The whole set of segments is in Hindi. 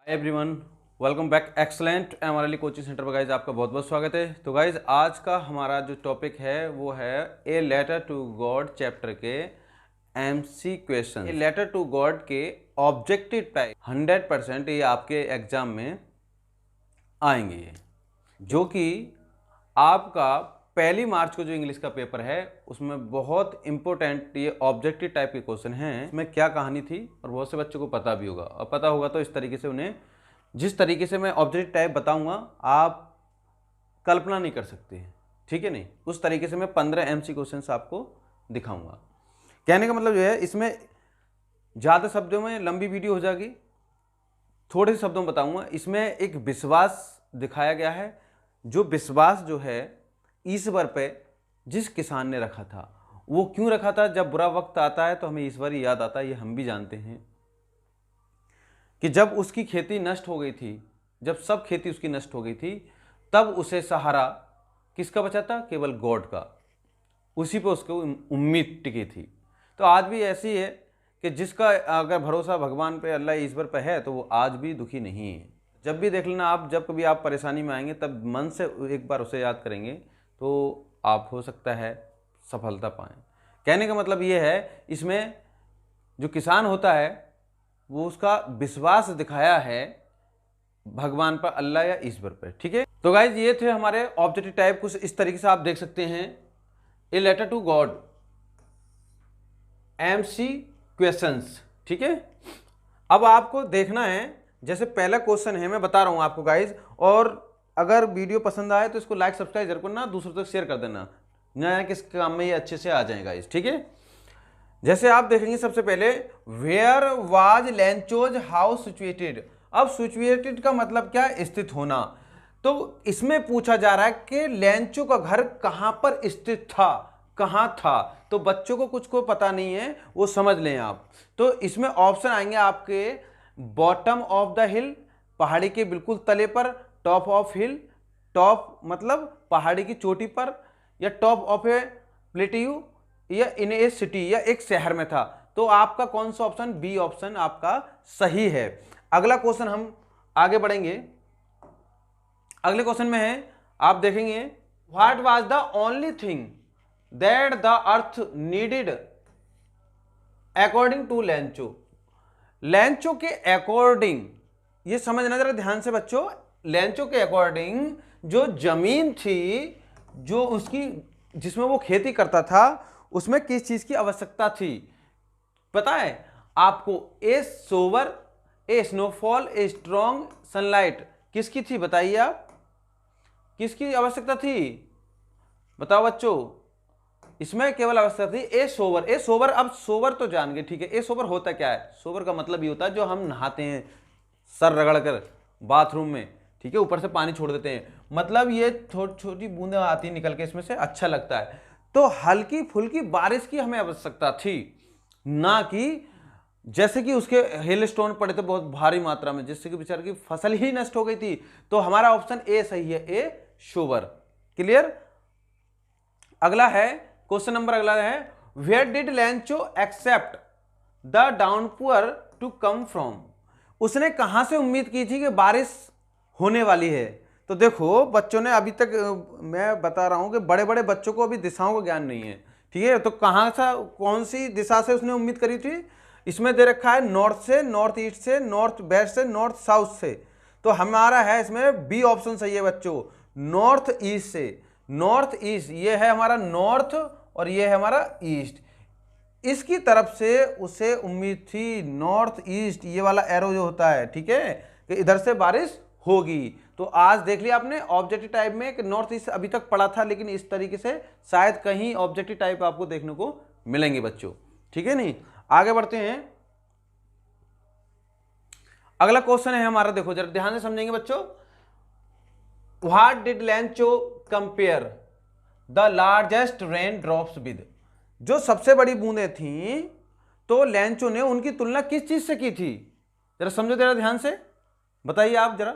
Everyone, welcome back. Excellent MRL coaching centre पर गाइज आपका बहुत बहुत स्वागत है। तो गाइज आज का हमारा जो टॉपिक है वो है A letter to God chapter के MC question. A letter to God के ऑब्जेक्टिव टाइप 100% ये आपके एग्जाम में आएंगे, जो कि आपका 1 मार्च को जो इंग्लिश का पेपर है उसमें बहुत इंपॉर्टेंट ये ऑब्जेक्टिव टाइप के क्वेश्चन हैं। इसमें क्या कहानी थी और बहुत से बच्चों को पता भी होगा, और पता होगा तो इस तरीके से उन्हें, जिस तरीके से मैं ऑब्जेक्टिव टाइप बताऊंगा आप कल्पना नहीं कर सकते हैं, ठीक है नहीं, उस तरीके से मैं 15 एमसी क्वेश्चन आपको दिखाऊंगा। कहने का मतलब जो है, इसमें ज़्यादा शब्दों में लंबी वीडियो हो जाएगी, थोड़े से शब्दों में बताऊंगा। इसमें एक विश्वास दिखाया गया है, जो विश्वास जो है ईश्वर पे जिस किसान ने रखा था, वो क्यों रखा था। जब बुरा वक्त आता है तो हमें ईश्वर ही याद आता है, ये हम भी जानते हैं कि जब उसकी खेती नष्ट हो गई थी, जब सब खेती उसकी नष्ट हो गई थी, तब उसे सहारा किसका बचा था? केवल गॉड का। उसी पे उसको उम्मीद टिकी थी। तो आज भी ऐसी है कि जिसका अगर भरोसा भगवान पे, अल्लाह ईश्वर पे है, तो वो आज भी दुखी नहीं है। जब भी देख लेना आप, जब कभी आप परेशानी में आएंगे तब मन से एक बार उसे याद करेंगे तो आप हो सकता है सफलता पाएं। कहने का मतलब ये है, इसमें जो किसान होता है वो उसका विश्वास दिखाया है भगवान पर, अल्लाह या ईश्वर पर, ठीक है। तो गाइज ये थे हमारे ऑब्जेक्टिव टाइप, कुछ इस तरीके से आप देख सकते हैं। A letter to God MC questions, ठीक है। अब आपको देखना है, जैसे पहला क्वेश्चन है, मैं बता रहा हूं आपको गाइज, और अगर वीडियो पसंद आए तो इसको लाइक सब्सक्राइब जरूर करना, दूसरों तक शेयर कर देना, नया किस काम में ये अच्छे से आ जाएगा गाइज, ठीक है। जैसे आप देखेंगे सबसे पहले, where was Lencho's house situated. अब सिचुएटेड का मतलब क्या? स्थित होना। तो इसमें पूछा जा रहा है कि लेंचो का घर कहां पर स्थित था, कहां था। तो बच्चों को कुछ को पता नहीं है, वो समझ लें आप। तो इसमें ऑप्शन आएंगे आपके, बॉटम ऑफ द हिल, पहाड़ी के बिल्कुल तले पर, टॉप ऑफ हिल, टॉप मतलब पहाड़ी की चोटी पर, या टॉप ऑफ ए प्लेट्यू, या इन ए सिटी, या एक शहर में था। तो आपका कौन सा ऑप्शन? बी ऑप्शन आपका सही है। अगला क्वेश्चन हम आगे बढ़ेंगे। अगले क्वेश्चन में है, आप देखेंगे, what was the only thing that the earth needed according to Lencho. Lencho के अकॉर्डिंग, ये समझना जरा ध्यान से बच्चों, लेंचो के अकॉर्डिंग जो जमीन थी, जो उसकी, जिसमें वो खेती करता था, उसमें किस चीज की आवश्यकता थी पता है आपको? A shower, a snowfall, a strong sunlight, किसकी थी बताइए आप? किसकी आवश्यकता थी बताओ बच्चों? इसमें केवल आवश्यकता थी ए सोवर। ए सोवर, अब सोवर तो जान गए, ठीक है। ए सोवर होता क्या है? सोवर का मतलब ये होता है जो हम नहाते हैं सर रगड़ कर बाथरूम में, ठीक है, ऊपर से पानी छोड़ देते हैं, मतलब ये छोटी छोटी बूंदें आती निकल के इसमें से, अच्छा लगता है। तो हल्की फुल्की बारिश की हमें आवश्यकता थी, ना कि जैसे कि उसके हेल स्टोन पड़े थे बहुत भारी मात्रा में, जिससे कि बेचारे की फसल ही नष्ट हो गई थी। तो हमारा ऑप्शन ए सही है, ए शोवर। क्लियर? अगला है क्वेश्चन नंबर, अगला है, where did Lencho expect the downpour to come from. उसने कहां से उम्मीद की थी कि बारिश होने वाली है? तो देखो बच्चों ने अभी तक, मैं बता रहा हूं कि बड़े बड़े बच्चों को अभी दिशाओं का ज्ञान नहीं है, ठीक है। तो कहां सा, कौन सी दिशा से उसने उम्मीद करी थी? इसमें दे रखा है नॉर्थ से, नॉर्थ ईस्ट से, नॉर्थ वेस्ट से, नॉर्थ साउथ से। तो हमारा है इसमें बी ऑप्शन सही है बच्चों, नॉर्थ ईस्ट से। नॉर्थ ईस्ट, ये है हमारा नॉर्थ और ये है हमारा ईस्ट, इसकी तरफ से उसे उम्मीद थी, नॉर्थ ईस्ट, ये वाला एरो जो होता है, ठीक है, कि इधर से बारिश होगी। तो आज देख लिया आपने ऑब्जेक्टिव टाइप में कि नॉर्थ ईस्ट अभी तक पढ़ा था, लेकिन इस तरीके से शायद कहीं ऑब्जेक्टिव टाइप आपको देखने को मिलेंगे बच्चों, ठीक है नहीं। आगे बढ़ते हैं। अगला क्वेश्चन है हमारा, देखो जरा ध्यान से समझेंगे बच्चों। What did Lencho compare the largest rain drops with. जो सबसे बड़ी बूंदें थी, तो लेंचो ने उनकी तुलना किस चीज से की थी? जरा समझो, जरा ध्यान से बताइए, आप जरा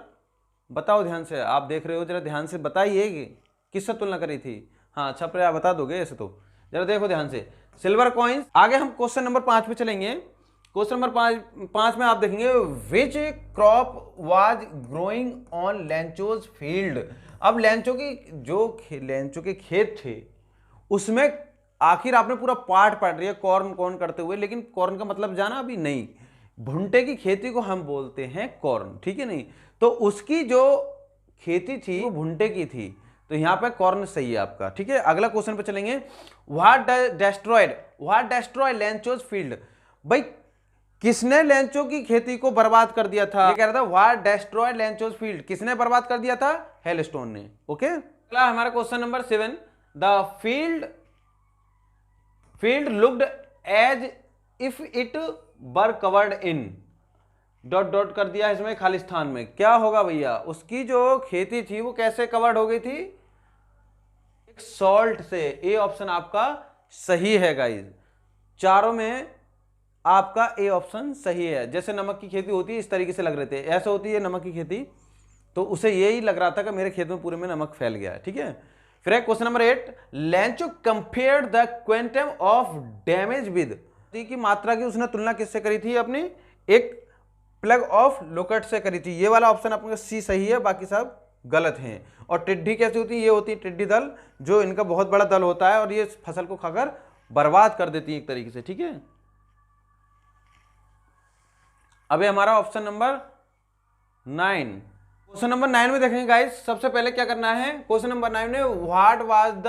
बताओ ध्यान से, आप देख रहे हो, जरा ध्यान से बताइए कि किससे तुलना करी थी। हाँ अच्छा, पर आप बता दोगे ऐसे तो, जरा देखो ध्यान से। Silver coins. आगे हम क्वेश्चन नंबर 5 पे चलेंगे। क्वेश्चन नंबर 5 में आप देखेंगे which crop was growing on Lencho's field. अब लेंचो के खेत थे, उसमें आखिर आपने पूरा पार्ट पढ़ रही है कॉर्न करते हुए, लेकिन कॉर्न का मतलब जाना अभी नहीं। भुट्टे की खेती को हम बोलते हैं कॉर्न, ठीक है नहीं। तो उसकी जो खेती थी वो भुट्टे की थी, तो यहां पे कॉर्न सही है आपका, ठीक है। अगला क्वेश्चन पे चलेंगे। What destroyed Lencho's field. भाई किसने लेंचो की खेती को बर्बाद कर दिया था? ये कह रहा था व्हाट डेस्ट्रॉयड लेंचोज फील्ड, किसने बर्बाद कर दिया था? हेलस्टोन ने। ओके, अगला हमारा question number 7। The field looked as if it were covered in dot कर दिया इसमें खालिस्तान में। क्या होगा भैया? उसकी जो खेती थी वो कैसे कवर्ड हो गई थी? एक सॉल्ट से। ए ऑप्शन आपका सही है गाइस, चारों में आपका ए ऑप्शन सही है। जैसे नमक की खेती होती है इस तरीके से लग रहे थे, ऐसे होती है नमक की खेती, तो उसे यही लग रहा था कि मेरे खेत में पूरे में नमक फैल गया है, ठीक है। फिर question number 8। Lencho compared the quantum of damage with, की मात्रा की उसने तुलना किससे करी थी? अपनी एक प्लग ऑफ लोकेट से करी थी। ये वाला ऑप्शन आपका सी सही है, बाकी सब गलत हैं। और टिड्डी कैसी होती है? ये होती है टिड्डी दल, जो इनका बहुत बड़ा दल होता है और ये फसल को खाकर बर्बाद कर देती है एक तरीके से, ठीक है। अभी हमारा ऑप्शन नंबर 9। क्वेश्चन नंबर 9 में देखेंगे गाइस, सबसे पहले क्या करना है। क्वेश्चन नंबर 9 में what was the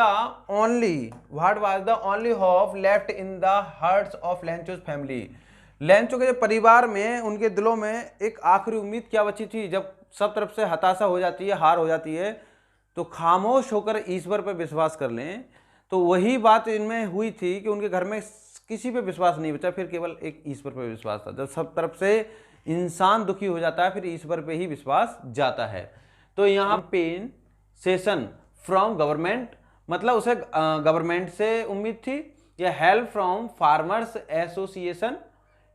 only hope left in the hearts of Lencho's family. Lencho के परिवार में, उनके दिलों में एक आखिरी उम्मीद क्या बची थी? जब सब तरफ से हताशा हो जाती है, हार हो जाती है, तो खामोश होकर ईश्वर पर विश्वास कर लें। तो वही बात इनमें हुई थी कि उनके घर में किसी पे विश्वास नहीं बचा, फिर केवल एक ईश्वर पर विश्वास था। जब सब तरफ से इंसान दुखी हो जाता है, फिर ईश्वर पे ही विश्वास जाता है। तो यहाँ कंपेंसेशन फ्रॉम गवर्नमेंट, मतलब उसे गवर्नमेंट से उम्मीद थी, या हेल्प फ्रॉम फार्मर्स एसोसिएशन,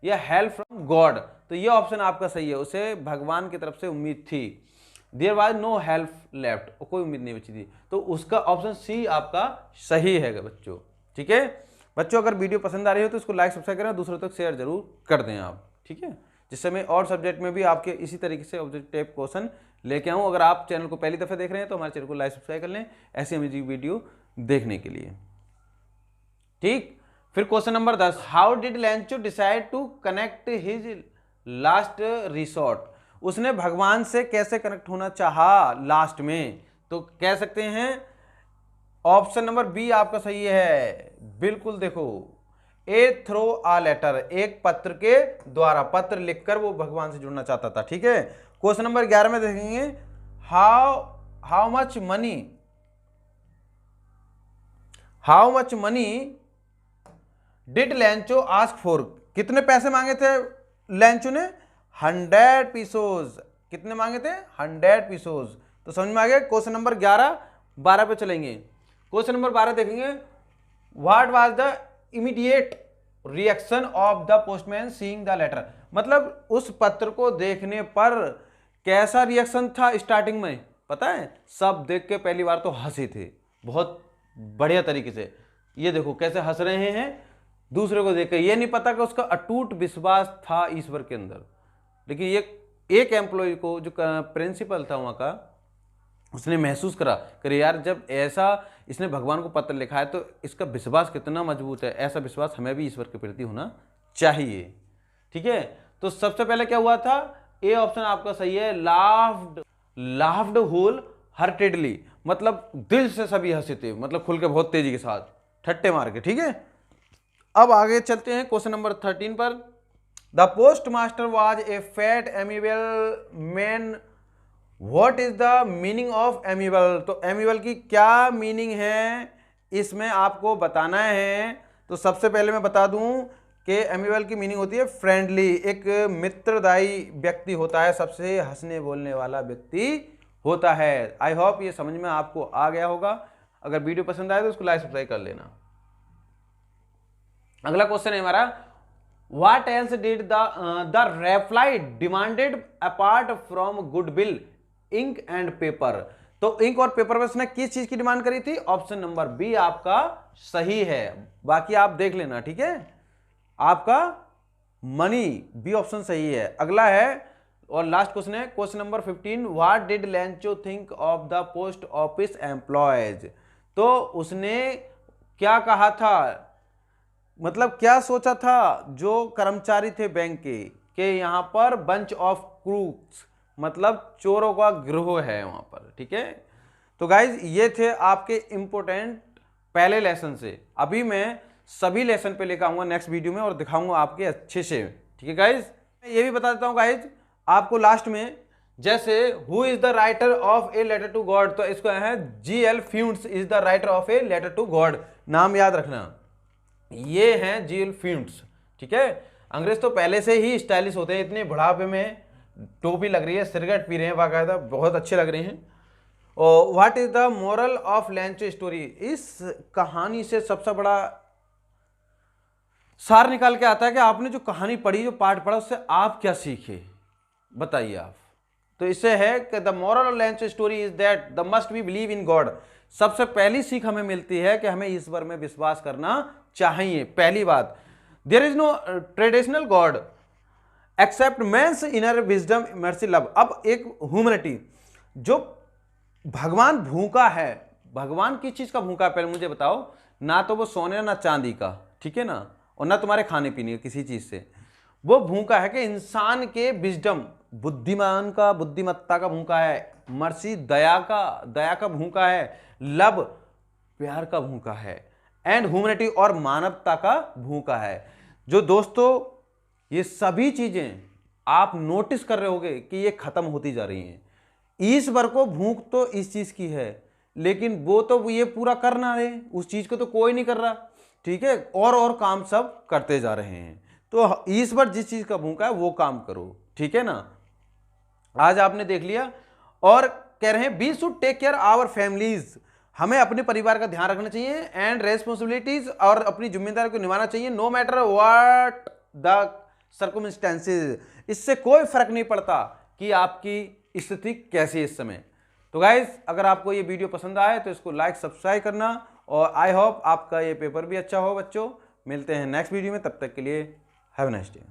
या हेल्प फ्रॉम गॉड। तो ये ऑप्शन आपका सही है, उसे भगवान की तरफ से उम्मीद थी। There was no help left, कोई उम्मीद नहीं बची थी। तो उसका ऑप्शन सी आपका सही है बच्चों, ठीक है। बच्चों अगर वीडियो पसंद आ रही हो तो इसको लाइक सब्सक्राइब करें, दूसरों तक शेयर जरूर कर दें आप, ठीक है, जिससे मैं और सब्जेक्ट में भी आपके इसी तरीके से ऑब्जेक्टिव क्वेश्चन लेके आऊँ। अगर आप चैनल को पहली दफ़ा देख रहे हैं तो हमारे चैनल को लाइक सब्सक्राइब कर लें ऐसी अमेजिंग वीडियो देखने के लिए, ठीक। फिर question number 10। How did Lencho decide to connect his last resort. उसने भगवान से कैसे कनेक्ट होना चाहा लास्ट में? तो कह सकते हैं ऑप्शन नंबर बी आपका सही है, बिल्कुल। देखो, ए थ्रो आ लेटर, एक पत्र के द्वारा, पत्र लिखकर वो भगवान से जुड़ना चाहता था, ठीक है। क्वेश्चन नंबर 11 में देखेंगे how much money did Lencho ask for. कितने पैसे मांगे थे लेंचो ने? 100 पीसोज। कितने मांगे थे? 100 पीसोज। तो समझ में आ गया। क्वेश्चन नंबर 12 पे चलेंगे। क्वेश्चन नंबर 12 देखेंगे। What was the immediate reaction of the postman seeing the letter. मतलब उस पत्र को देखने पर कैसा रिएक्शन था स्टार्टिंग में? पता है, सब देख के पहली बार तो हंसे थे, बहुत बढ़िया तरीके से। ये देखो कैसे हंस रहे हैं दूसरे को देख के। ये नहीं पता कि उसका अटूट विश्वास था ईश्वर के अंदर। लेकिन ये एक एम्प्लॉय को, जो प्रिंसिपल था वहाँ का, उसने महसूस करा कि यार जब ऐसा इसने भगवान को पत्र लिखा है तो इसका विश्वास कितना मजबूत है। ऐसा विश्वास हमें भी ईश्वर के प्रति होना चाहिए, ठीक है। तो सबसे पहले क्या हुआ था? ए ऑप्शन आपका सही है, लाफ्ड होल हार्टेडली, मतलब दिल से सभी हंसे थे, मतलब खुल के बहुत तेजी के साथ, ठट्टे मार के, ठीक है। अब आगे चलते हैं क्वेश्चन नंबर 13 पर। The post master was a fat amiable man, what is the meaning of amiable. तो एमिबल की क्या मीनिंग है इसमें आपको बताना है। तो सबसे पहले मैं बता दूं कि एमिबल की मीनिंग होती है फ्रेंडली, एक मित्रदायी व्यक्ति होता है, सबसे हंसने बोलने वाला व्यक्ति होता है। आई होप ये समझ में आपको आ गया होगा। अगर वीडियो पसंद आए तो उसको लाइक सब्सक्राइब कर लेना। अगला क्वेश्चन है हमारा, what else did the reply demanded apart from goodwill, ink and paper. तो इंक और पेपर में उसने किस चीज की डिमांड करी थी? ऑप्शन नंबर बी आपका सही है, बाकी आप देख लेना, ठीक है। आपका मनी, बी ऑप्शन सही है। अगला है और लास्ट क्वेश्चन है, question number 15, what did लैंचो think of the post office employees. तो उसने क्या कहा था, मतलब क्या सोचा था जो कर्मचारी थे बैंक के यहाँ पर बंच ऑफ क्रूक्स, मतलब चोरों का गिरोह है वहां पर, ठीक है। तो गाइज ये थे आपके इंपोर्टेंट पहले लेसन से। अभी मैं सभी लेसन पे लेकर आऊंगा नेक्स्ट वीडियो में और दिखाऊंगा आपके अच्छे से, ठीक है गाइज। मैं ये भी बता देता हूँ गाइज आपको लास्ट में, जैसे who is the writer of a letter to God, तो इसको है G.L. Fuentes is the writer of a letter to God, नाम याद रखना, ये हैं G.L. फ्यूंट्स, ठीक है। अंग्रेज तो पहले से ही स्टाइलिश होते हैं, इतने बुढ़ापे में टोपी लग रही है, सिगरेट पी रहे हैं बाकायदा, बहुत अच्छे लग रहे हैं। और what is the moral of लैंचो story, इस कहानी से सबसे बड़ा सार निकाल के आता है कि आपने जो कहानी पढ़ी, जो पाठ पढ़ा, उससे आप क्या सीखे, बताइए आप। तो इससे है कि the moral of लैंचो story is that the must be believe in God. सबसे पहली सीख हमें मिलती है कि हमें ईश्वर में विश्वास करना चाहिए, पहली बात। There is no traditional God except man's inner wisdom mercy love. अब एक ह्यूमैनिटी, जो भगवान भूखा है, भगवान किस चीज का भूखा है पहले मुझे बताओ, ना तो वो सोने ना चांदी का, ठीक है ना, और ना तुम्हारे खाने पीने का किसी चीज से, वो भूखा है कि इंसान के विजडम, बुद्धिमान का, बुद्धिमत्ता का भूखा है, मर्सी दया का भूखा है, लव प्यार का भूखा है, एंड ह्यूमैनिटी और मानवता का भूखा है। जो दोस्तों ये सभी चीजें आप नोटिस कर रहे होगे कि ये खत्म होती जा रही हैं। ईश्वर को भूख तो इस चीज की है, लेकिन वो तो ये पूरा कर ना रहे, उस चीज को तो कोई नहीं कर रहा, ठीक है, और काम सब करते जा रहे हैं। तो ईश्वर जिस चीज का भूखा है वो काम करो, ठीक है ना। आज आपने देख लिया, और कह रहे हैं we should take care our families, हमें अपने परिवार का ध्यान रखना चाहिए, एंड रेस्पॉन्सिबिलिटीज, और अपनी जिम्मेदारी को निभाना चाहिए, no matter what the circumstances. इससे कोई फर्क नहीं पड़ता कि आपकी स्थिति कैसी है इस समय। तो गाइज अगर आपको ये वीडियो पसंद आए तो इसको लाइक सब्सक्राइब करना, और आई होप आपका ये पेपर भी अच्छा हो बच्चों। मिलते हैं नेक्स्ट वीडियो में, तब तक के लिए हैव अ नाइस डे।